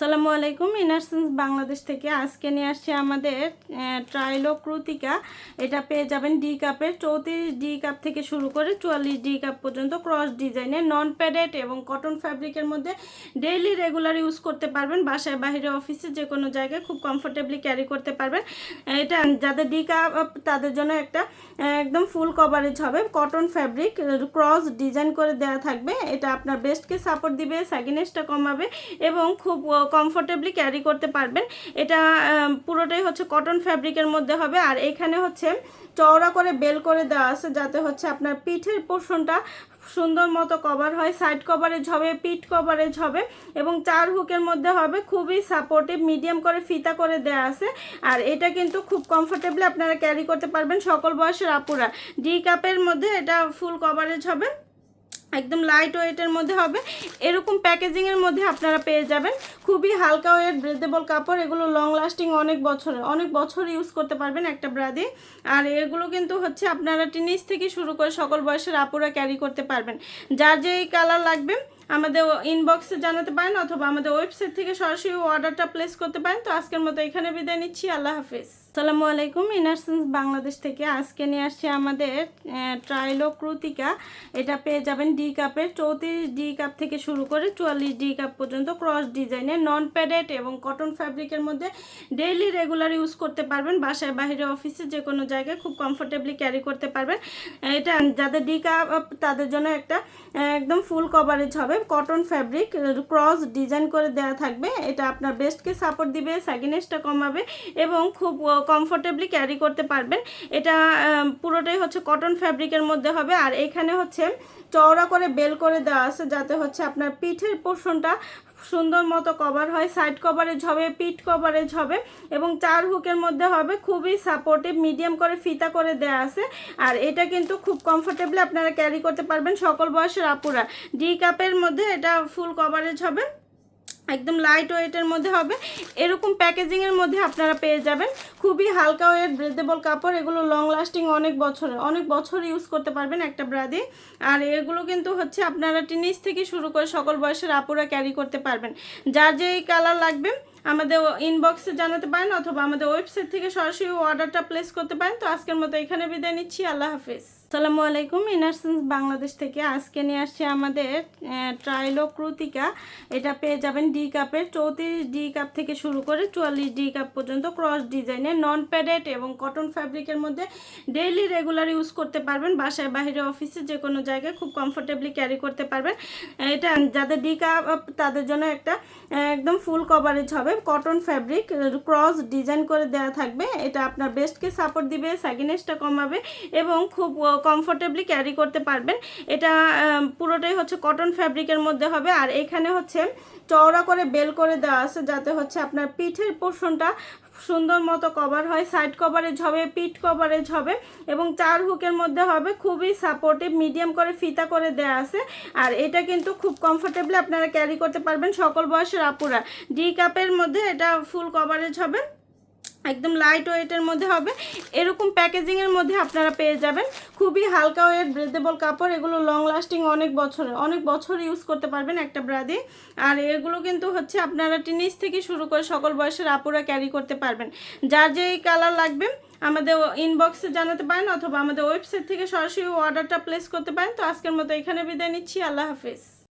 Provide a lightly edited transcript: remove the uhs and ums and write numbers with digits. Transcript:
আসসালামু আলাইকুম। ইনারসেন্স বাংলাদেশ থেকে আজকে নিয়ে আসছে আমাদের ট্রাইলো কৃতিকা। এটা পেয়ে যাবেন ডি কাপের 34 ডি কাপ থেকে শুরু করে 44 ডি কাপ পর্যন্ত ক্রস ডিজাইনের নন প্যাডেড এবং কটন ফ্যাব্রিকের মধ্যে ডেইলি রেগুলার ইউজ করতে পারবেন। বাসায় বাইরে অফিসে যে কোনো জায়গায় খুব কমফোর্টেবলি ক্যারি করতে পারবেন। এটা যাদের ডি কাপ তাদের জন্য একটা একদম ফুল কভারেজ হবে। কটন ফ্যাব্রিক ক্রস ডিজাইন করে দেওয়া থাকবে। এটা আপনার ব্রেস্টকে সাপোর্ট দিবে, স্যাগিনেসটা কমাবে এবং খুব কমফোর্টেবলি ক্যারি করতে পারবেন। এটা পুরোটাই হচ্ছে কটন ফ্যাব্রিকের মধ্যে হবে। আর এখানে হচ্ছে চওড়া করে বেল করে দেওয়া আছে যাতে হচ্ছে আপনার পিঠের পোর্শনটা সুন্দর মতো কভার হয়। সাইড কভারেজ হবে, পিঠ কভারেজ হবে এবং 4 হুকের মধ্যে হবে। খুবই সাপোর্টিভ, মিডিয়াম করে ফিতা করে দেয়া আছে। আর এটা কিন্তু খুব কমফোর্টেবলি আপনারা ক্যারি করতে পারবেন সকল বয়সের আপুরা। ডি কাপের মধ্যে এটা ফুল কভারেজ হবে, একদম লাইট ওয়েটের মধ্যে হবে। এরকম প্যাকেজিংয়ের মধ্যে আপনারা পেয়ে যাবেন। খুবই হালকা ওয়েট ব্রেথেবল কাপড়। এগুলো লং লাস্টিং অনেক বছর ইউজ করতে পারবেন একটা ব্রা দিয়ে। আর এগুলো কিন্তু হচ্ছে আপনারা টিনেজ থেকে শুরু করে সকল বয়সের আপুরা ক্যারি করতে পারবেন। যার যেই কালার লাগবে আমাদের ইনবক্সে জানাতে পারেন অথবা আমাদের ওয়েবসাইট থেকে সরাসরি অর্ডারটা প্লেস করতে পারেন। তো আজকের মতো এখানে বিদায় নিচ্ছি। আল্লাহ হাফেজ। আসসালামু আলাইকুম। ইনারসেন্স বাংলাদেশ থেকে আজকে নিয়ে আসছে আমাদের ট্রাইলো কৃতিকা। এটা পেয়ে যাবেন ডি কাপের 34 ডি কাপ থেকে শুরু করে 44 ডি কাপ পর্যন্ত ক্রস ডিজাইনের নন প্যাডেড এবং কটন ফ্যাব্রিকের মধ্যে ডেইলি রেগুলার ইউজ করতে পারবেন। বাসায় বাইরে অফিসে যে কোনো জায়গায় খুব কমফোর্টেবলি ক্যারি করতে পারবেন। এটা যাদের ডি কাপ তাদের জন্য একটা একদম ফুল কভারেজ হবে। কটন ফ্যাব্রিক ক্রস ডিজাইন করে দেওয়া থাকবে। এটা আপনার ব্রেস্টকে সাপোর্ট দিবে, স্যাগিনেসটা কমাবে এবং খুব কমফোর্টেবলি ক্যারি করতে পারবেন। এটা পুরোটাই হচ্ছে কটন ফ্যাব্রিকের মধ্যে হবে। আর এখানে হচ্ছে চওড়া করে বেল করে দেওয়া আছে যাতে হচ্ছে আপনার পিঠের পোর্শনটা সুন্দর মতো কভার হয়। সাইড কভারেজ হবে, পিঠ কভারেজ হবে এবং 4 হুকের মধ্যে হবে। খুবই সাপোর্টিভ, মিডিয়াম করে ফিতা করে দেয়া আছে। আর এটা কিন্তু খুব কমফোর্টেবলি আপনারা ক্যারি করতে পারবেন সকল বয়সের আপুরা। ডি কাপের মধ্যে এটা ফুল কভারেজ হবে, একদম লাইট ওয়েটের মধ্যে হবে। এরকম প্যাকেজিংয়ের মধ্যে আপনারা পেয়ে যাবেন। খুবই হালকা ওয়েট ব্রেথেবল কাপড়। এগুলো লং লাস্টিং অনেক বছর ইউজ করতে পারবেন একটা ব্রা দিয়ে। আর এগুলো কিন্তু হচ্ছে আপনারা টিনেজ থেকে শুরু করে সকল বয়সের আপুরা ক্যারি করতে পারবেন। যার যেই কালার লাগবে আমাদের ইনবক্সে জানাতে পারেন অথবা আমাদের ওয়েবসাইট থেকে সরাসরি অর্ডারটা প্লেস করতে পারেন। তো আজকের মতো এখানে বিদায় নিচ্ছি। আল্লাহ হাফেজ। আসসালামু আলাইকুম। ইনারসেন্স বাংলাদেশ থেকে আজকে নিয়ে আসছে আমাদের ট্রাইলো কৃতিকা। এটা পেয়ে যাবেন ডি কাপের 34 ডি কাপ থেকে শুরু করে 44 ডি কাপ পর্যন্ত ক্রস ডিজাইনের নন প্যাডেড এবং কটন ফ্যাব্রিকের মধ্যে ডেইলি রেগুলার ইউজ করতে পারবেন। বাসায় বাইরে অফিসে যে কোনো জায়গায় খুব কমফোর্টেবলি ক্যারি করতে পারবেন। এটা যাদের ডি কাপ তাদের জন্য একটা একদম ফুল কভারেজ হবে। কটন ফ্যাব্রিক ক্রস ডিজাইন করে দেওয়া থাকবে। এটা আপনার ব্রেস্টকে সাপোর্ট দিবে, স্যাগিনেসটা কমাবে এবং খুব কমফোর্টেবলি ক্যারি করতে পারবেন। এটা পুরোটাই হচ্ছে কটন ফ্যাব্রিকের মধ্যে হবে। আর এখানে হচ্ছে চওড়া করে বেল করে দেওয়া আছে যাতে হচ্ছে আপনার পিঠের পোর্শনটা সুন্দর মতো কভার হয়। সাইড কভারেজ হবে, পিঠ কভারেজ হবে এবং 4 হুকের মধ্যে হবে। খুবই সাপোর্টিভ, মিডিয়াম করে ফিতা করে দেয়া আছে। আর এটা কিন্তু খুব কমফোর্টেবলি আপনারা ক্যারি করতে পারবেন সকল বয়সের আপুরা। ডি কাপের মধ্যে এটা ফুল কভারেজ হবে, একদম লাইট ওয়েটের মধ্যে হবে। এরকম প্যাকেজিংয়ের মধ্যে আপনারা পেয়ে যাবেন। খুবই হালকা ওয়েট ব্রেথেবল কাপড়। এগুলো লং লাস্টিং অনেক বছর ইউজ করতে পারবেন একটা ব্রা দিয়ে। আর এগুলো কিন্তু হচ্ছে আপনারা টিনেজ থেকে শুরু করে সকল বয়সের আপুরা ক্যারি করতে পারবেন। যার যেই কালার লাগবে আমাদের ইনবক্সে জানাতে পারেন অথবা আমাদের ওয়েবসাইট থেকে সরাসরি অর্ডারটা প্লেস করতে পারেন। তো আজকের মতো এখানে বিদায় নিচ্ছি। আল্লাহ হাফেজ।